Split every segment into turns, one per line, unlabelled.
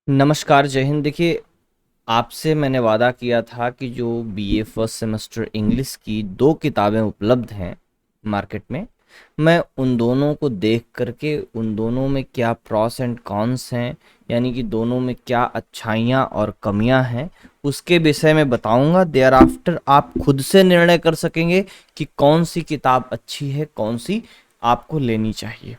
नमस्कार, जय हिंद। देखिए, आपसे मैंने वादा किया था कि जो बीए फर्स्ट सेमेस्टर इंग्लिश की 2 किताबें उपलब्ध हैं मार्केट में, मैं उन दोनों को देख करके उन दोनों में क्या प्रॉस एंड कॉन्स हैं, यानी कि दोनों में क्या अच्छाइयाँ और कमियाँ हैं, उसके विषय में बताऊँगा। देयर आफ्टर आप खुद से निर्णय कर सकेंगे कि कौन सी किताब अच्छी है, कौन सी आपको लेनी चाहिए।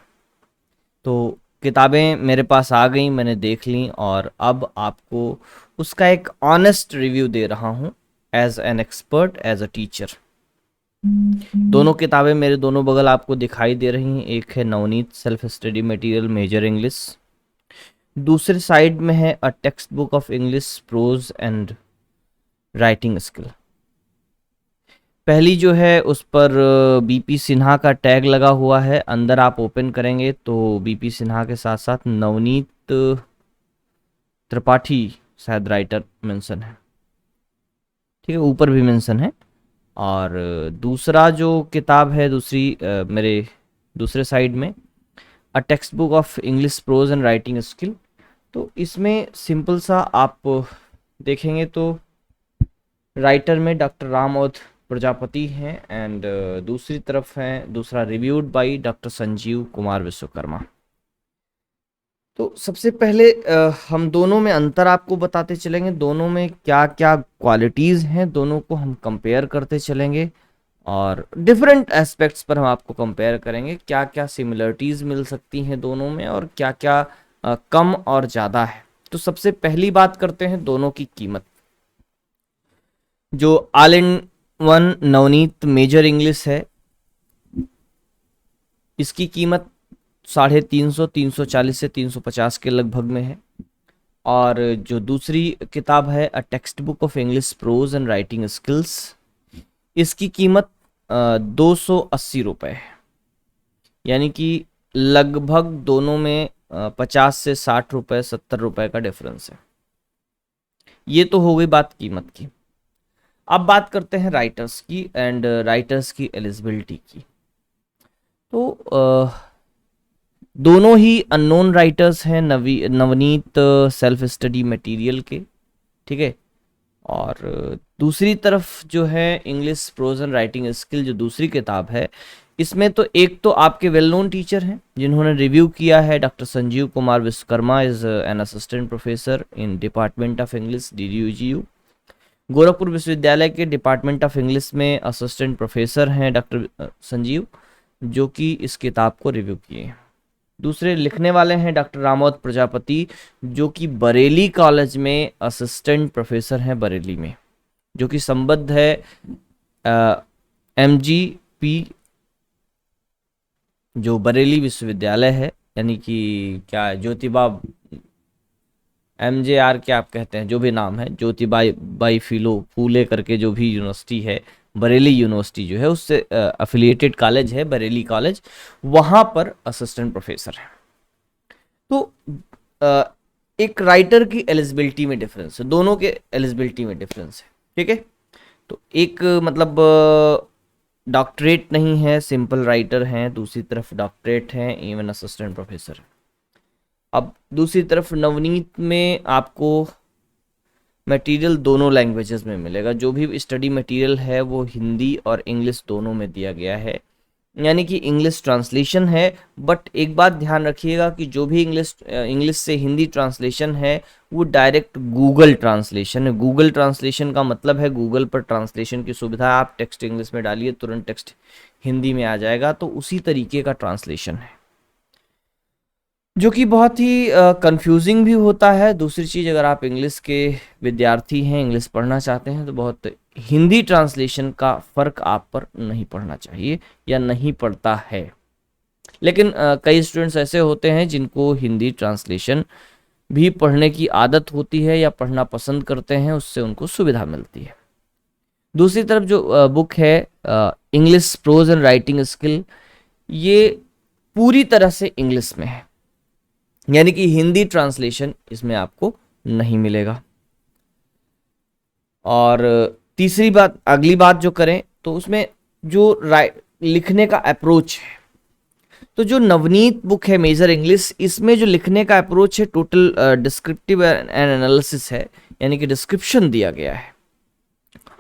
तो किताबें मेरे पास आ गई, मैंने देख ली और अब आपको उसका एक ऑनेस्ट रिव्यू दे रहा हूँ as an expert, as a teacher. दोनों किताबें मेरे दोनों बगल आपको दिखाई दे रही हैं। एक है Navneet self study material major English, दूसरे साइड में है a text book of English prose and writing skill. पहली जो है उस पर बीपी सिन्हा का टैग लगा हुआ है। अंदर आप ओपन करेंगे तो बीपी सिन्हा के साथ साथ नवनीत त्रिपाठी शायद राइटर मेंशन है, ठीक है, ऊपर भी मेंशन है। और दूसरा जो किताब है मेरे दूसरे साइड में, a text book of English prose and writing skill. तो इसमें सिंपल सा आप देखेंगे तो राइटर में डॉक्टर रामोद प्रजापति हैं एंड दूसरी तरफ है दूसरा reviewed by doctor Sanjeev Kumar Vishwakarma. तो सबसे पहले हम दोनों में अंतर आपको बताते चलेंगे, दोनों में क्या क्या क्वालिटीज़ हैं, दोनों को हम कंपेयर करते चलेंगे और डिफरेंट एस्पेक्ट्स पर हम आपको कंपेयर करेंगे, क्या क्या सिमिलरिटीज़ मिल सकती हैं दोनों में और क्या क्या कम और ज़्यादा है। तो सबसे पहली बात करते हैं दोनों की कीमत। जो all in one Navneet major English है, इसकी कीमत 350, 340 से 350 के लगभग में है। और जो दूसरी किताब है a text book of English prose and writing skills, इसकी कीमत 280 रुपये है। यानी कि लगभग दोनों में 50 से 60 रुपये, 70 रुपये का डिफरेंस है। ये तो हो गई बात कीमत की। अब बात करते हैं राइटर्स की एंड राइटर्स की एलिजिबिलिटी की। तो दोनों ही अननोन राइटर्स हैं, नवनीत सेल्फ स्टडी मटेरियल के, ठीक है। और दूसरी तरफ जो है English prose and writing skill, जो दूसरी किताब है, इसमें तो एक तो आपके वेल नोन टीचर हैं जिन्होंने रिव्यू किया है, doctor Sanjeev Kumar Vishwakarma is an assistant professor in department of English DDUGU। Gorakhpur विश्वविद्यालय के डिपार्टमेंट ऑफ इंग्लिश में असिस्टेंट प्रोफेसर हैं डॉक्टर संजीव, जो कि इस किताब को रिव्यू किए हैं। दूसरे लिखने वाले हैं डॉक्टर रामोद प्रजापति, जो कि बरेली कॉलेज में असिस्टेंट प्रोफेसर हैं, बरेली में, जो कि संबद्ध है MGP, जो बरेली विश्वविद्यालय है, यानी कि क्या ज्योतिबा MJR क्या आप कहते हैं, जो भी नाम है, ज्योतिबाई बाई फिलो फूले करके जो भी यूनिवर्सिटी है, बरेली यूनिवर्सिटी जो है उससे अफिलिएटेड कॉलेज है बरेली कॉलेज, वहाँ पर असिस्टेंट प्रोफेसर है। तो अ, एक राइटर की एलिजिबिलिटी में डिफरेंस है, दोनों के एलिजिबिलिटी में डिफरेंस है, ठीक है। तो एक मतलब डॉक्टरेट नहीं है, सिंपल राइटर हैं, दूसरी तरफ डॉक्टरेट हैं, इवन असिस्टेंट प्रोफेसर। अब दूसरी तरफ नवनीत में आपको मटेरियल दोनों लैंग्वेजेस में मिलेगा। जो भी स्टडी मटेरियल है वो हिंदी और इंग्लिश दोनों में दिया गया है, यानी कि इंग्लिश ट्रांसलेशन है। बट एक बात ध्यान रखिएगा कि जो भी इंग्लिश से हिंदी ट्रांसलेशन है वो डायरेक्ट गूगल ट्रांसलेशन है। गूगल ट्रांसलेशन का मतलब है गूगल पर ट्रांसलेशन की सुविधा, आप टेक्स्ट इंग्लिश में डालिए तुरंत टेक्स्ट हिंदी में आ जाएगा, तो उसी तरीके का ट्रांसलेशन है, जो कि बहुत ही कंफ्यूजिंग भी होता है। दूसरी चीज़, अगर आप इंग्लिश के विद्यार्थी हैं, इंग्लिश पढ़ना चाहते हैं, तो बहुत हिंदी ट्रांसलेशन का फ़र्क आप पर नहीं पड़ना चाहिए या नहीं पड़ता है। लेकिन कई स्टूडेंट्स ऐसे होते हैं जिनको हिंदी ट्रांसलेशन भी पढ़ने की आदत होती है या पढ़ना पसंद करते हैं, उससे उनको सुविधा मिलती है। दूसरी तरफ जो बुक है English prose and writing skill, ये पूरी तरह से इंग्लिश में है, यानी कि हिंदी ट्रांसलेशन इसमें आपको नहीं मिलेगा। और तीसरी बात, अगली बात जो करें तो उसमें जो लिखने का अप्रोच है, तो जो नवनीत बुक है मेजर इंग्लिश, इसमें जो लिखने का अप्रोच है टोटल डिस्क्रिप्टिव एंड एनालिसिस है, यानी कि डिस्क्रिप्शन दिया गया है।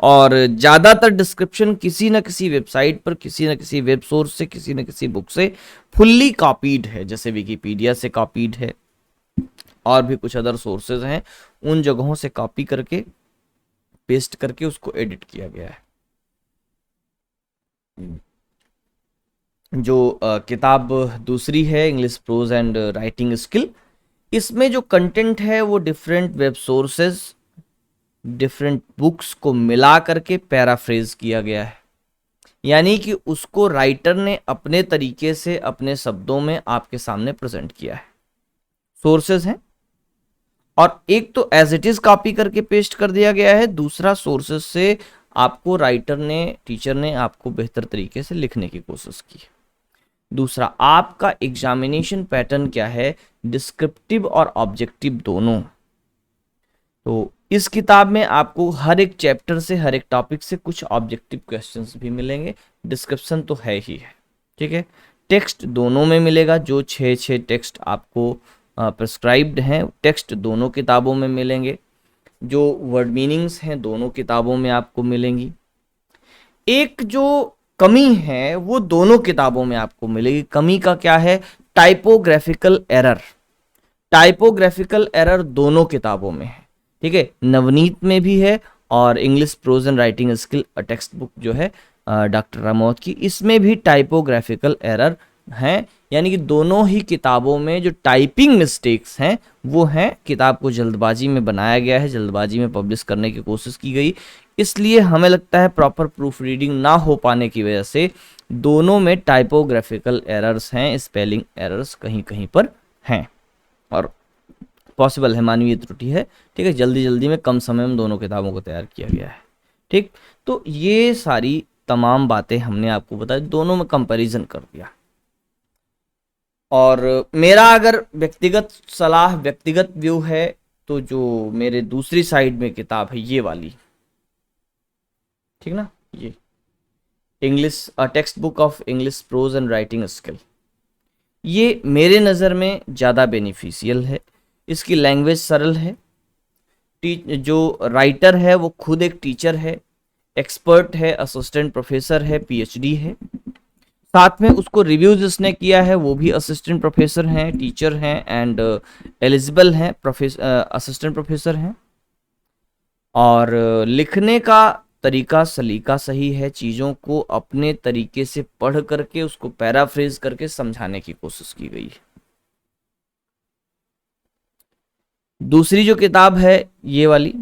और ज्यादातर डिस्क्रिप्शन किसी न किसी वेबसाइट पर, किसी न किसी वेब सोर्स से, किसी न किसी बुक से फुल्ली कॉपीड है, जैसे विकिपीडिया से कॉपीड है और भी कुछ अदर सोर्सेज हैं, उन जगहों से कॉपी करके पेस्ट करके उसको एडिट किया गया है। जो किताब दूसरी है English prose and writing skill, इसमें जो कंटेंट है वो different web sources, different books को मिला करके पैराफ्रेज किया गया है, यानी कि उसको राइटर ने अपने तरीके से अपने शब्दों में आपके सामने प्रेजेंट किया है। सोर्सेज हैं, और एक तो एज इट इज कॉपी करके पेस्ट कर दिया गया है, दूसरा सोर्सेज से आपको राइटर ने, टीचर ने आपको बेहतर तरीके से लिखने की कोशिश की। दूसरा, आपका एग्जामिनेशन पैटर्न क्या है, डिस्क्रिप्टिव और ऑब्जेक्टिव दोनों। तो इस किताब में आपको हर एक चैप्टर से, हर एक टॉपिक से कुछ ऑब्जेक्टिव क्वेश्चंस भी मिलेंगे, डिस्क्रिप्शन तो है ही है, ठीक है। टेक्स्ट दोनों में मिलेगा, जो 6 टेक्स्ट आपको प्रिस्क्राइब्ड हैं, टेक्स्ट दोनों किताबों में मिलेंगे। जो वर्ड मीनिंग्स हैं दोनों किताबों में आपको मिलेंगी। एक जो कमी है वो दोनों किताबों में आपको मिलेगी। कमी का क्या है, टाइपोग्राफिकल एरर। टाइपोग्राफिकल एरर दोनों किताबों में है, ठीक है, नवनीत में भी है और English prose and writing skill text book जो है डॉक्टर रामौत की, इसमें भी टाइपोग्राफिकल एरर हैं, यानी कि दोनों ही किताबों में जो टाइपिंग मिस्टेक्स हैं वो हैं। किताब को जल्दबाजी में बनाया गया है, जल्दबाजी में पब्लिश करने की कोशिश की गई, इसलिए हमें लगता है प्रॉपर प्रूफ रीडिंग ना हो पाने की वजह से दोनों में टाइपोग्राफिकल एरर्स हैं, स्पेलिंग एरर्स कहीं कहीं पर हैं, और पॉसिबल है, मानवीय त्रुटि है, ठीक है। जल्दी जल्दी में कम समय में दोनों किताबों को तैयार किया गया है, ठीक। तो ये सारी तमाम बातें हमने आपको बताई, दोनों में कंपैरिजन कर दिया। और मेरा अगर व्यक्तिगत सलाह, व्यक्तिगत व्यू है, तो जो मेरे दूसरी साइड में किताब है ये वाली, ठीक ना, ये English text book of English prose and writing skill, ये मेरे नज़र में ज़्यादा बेनिफिशियल है। इसकी लैंग्वेज सरल है, जो राइटर है वो खुद एक टीचर है, एक्सपर्ट है, असिस्टेंट प्रोफेसर है, पीएचडी है, साथ में उसको रिव्यूज जिसने किया है वो भी असिस्टेंट प्रोफेसर हैं, टीचर हैं एंड एलिजिबल हैं, असिस्टेंट प्रोफेसर हैं। और लिखने का तरीका, सलीका सही है, चीज़ों को अपने तरीके से पढ़ करके उसको पैराफ्रेज करके समझाने की कोशिश की गई है। दूसरी जो किताब है ये वाली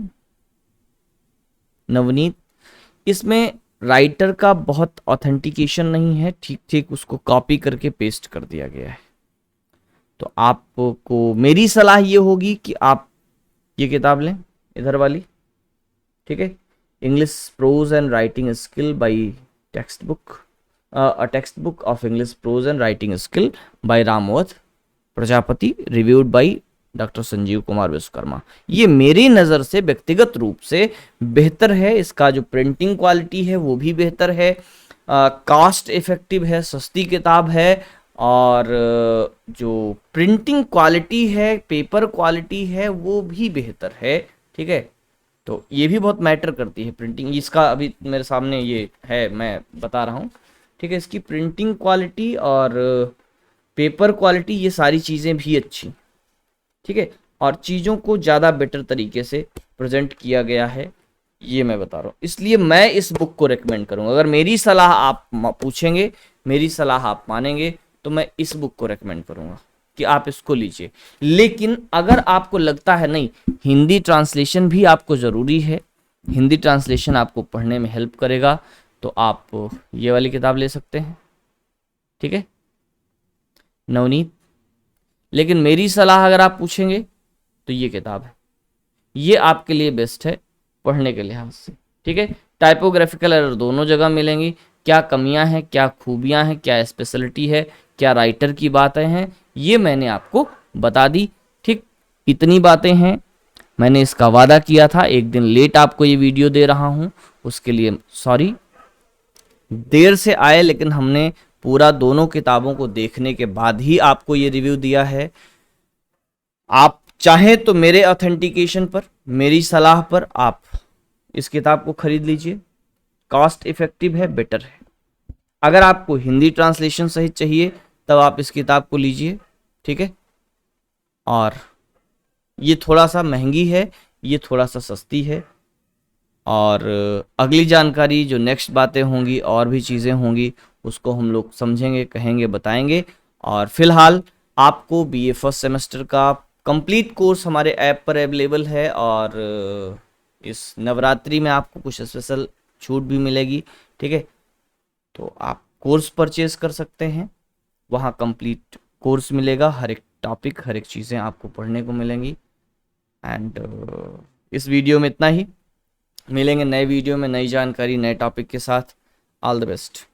नवनीत, इसमें राइटर का बहुत ऑथेंटिकेशन नहीं है, ठीक ठीक उसको कॉपी करके पेस्ट कर दिया गया है। तो आपको मेरी सलाह ये होगी कि आप ये किताब लें, इधर वाली, ठीक है, English prose and writing skill by textbook, a text book of English prose and writing skill by Ramvat Prajapati, reviewed by doctor Sanjeev Kumar Vishwakarma. ये मेरी नज़र से व्यक्तिगत रूप से बेहतर है। इसका जो प्रिंटिंग क्वालिटी है वो भी बेहतर है, कॉस्ट इफेक्टिव है, सस्ती किताब है, और जो प्रिंटिंग क्वालिटी है, पेपर क्वालिटी है, वो भी बेहतर है, ठीक है। तो ये भी बहुत मैटर करती है प्रिंटिंग। इसका अभी मेरे सामने ये है, मैं बता रहा हूँ, ठीक है। इसकी प्रिंटिंग क्वालिटी और पेपर क्वालिटी, ये सारी चीज़ें भी अच्छी, ठीक है, और चीज़ों को ज़्यादा बेटर तरीके से प्रेजेंट किया गया है, ये मैं बता रहा हूँ। इसलिए मैं इस बुक को रेकमेंड करूँगा। अगर मेरी सलाह आप पूछेंगे, मेरी सलाह आप मानेंगे, तो मैं इस बुक को रेकमेंड करूँगा कि आप इसको लीजिए। लेकिन अगर आपको लगता है नहीं, हिंदी ट्रांसलेशन भी आपको ज़रूरी है, हिंदी ट्रांसलेशन आपको पढ़ने में हेल्प करेगा, तो आप ये वाली किताब ले सकते हैं, ठीक है, नवनीत। लेकिन मेरी सलाह अगर आप पूछेंगे तो ये किताब है, ये आपके लिए बेस्ट है पढ़ने के लिहाज से, ठीक है। टाइपोग्राफिकल एरर दोनों जगह मिलेंगी, क्या कमियां हैं, क्या खूबियां हैं, क्या स्पेशलिटी है, क्या राइटर की बातें हैं, ये मैंने आपको बता दी, ठीक। इतनी बातें हैं, मैंने इसका वादा किया था, एक दिन लेट आपको ये वीडियो दे रहा हूँ, उसके लिए सॉरी। देर से आए लेकिन हमने पूरा दोनों किताबों को देखने के बाद ही आपको ये रिव्यू दिया है। आप चाहें तो मेरे ऑथेंटिकेशन पर, मेरी सलाह पर आप इस किताब को खरीद लीजिए, कॉस्ट इफेक्टिव है, बेटर है। अगर आपको हिंदी ट्रांसलेशन सहित चाहिए तब आप इस किताब को लीजिए, ठीक है। और ये थोड़ा सा महंगी है, ये थोड़ा सा सस्ती है। और अगली जानकारी जो नेक्स्ट बातें होंगी और भी चीज़ें होंगी उसको हम लोग समझेंगे, कहेंगे, बताएंगे। और फिलहाल आपको बीए फर्स्ट सेमेस्टर का कंप्लीट कोर्स हमारे ऐप पर अवेलेबल है। और इस नवरात्रि में आपको कुछ स्पेशल छूट भी मिलेगी, ठीक है। तो आप कोर्स परचेज कर सकते हैं, वहाँ कंप्लीट कोर्स मिलेगा, हर एक टॉपिक, हर एक चीज़ें आपको पढ़ने को मिलेंगी। एंड इस वीडियो में इतना ही। मिलेंगे नए वीडियो में नई जानकारी, नए टॉपिक के साथ। All the best.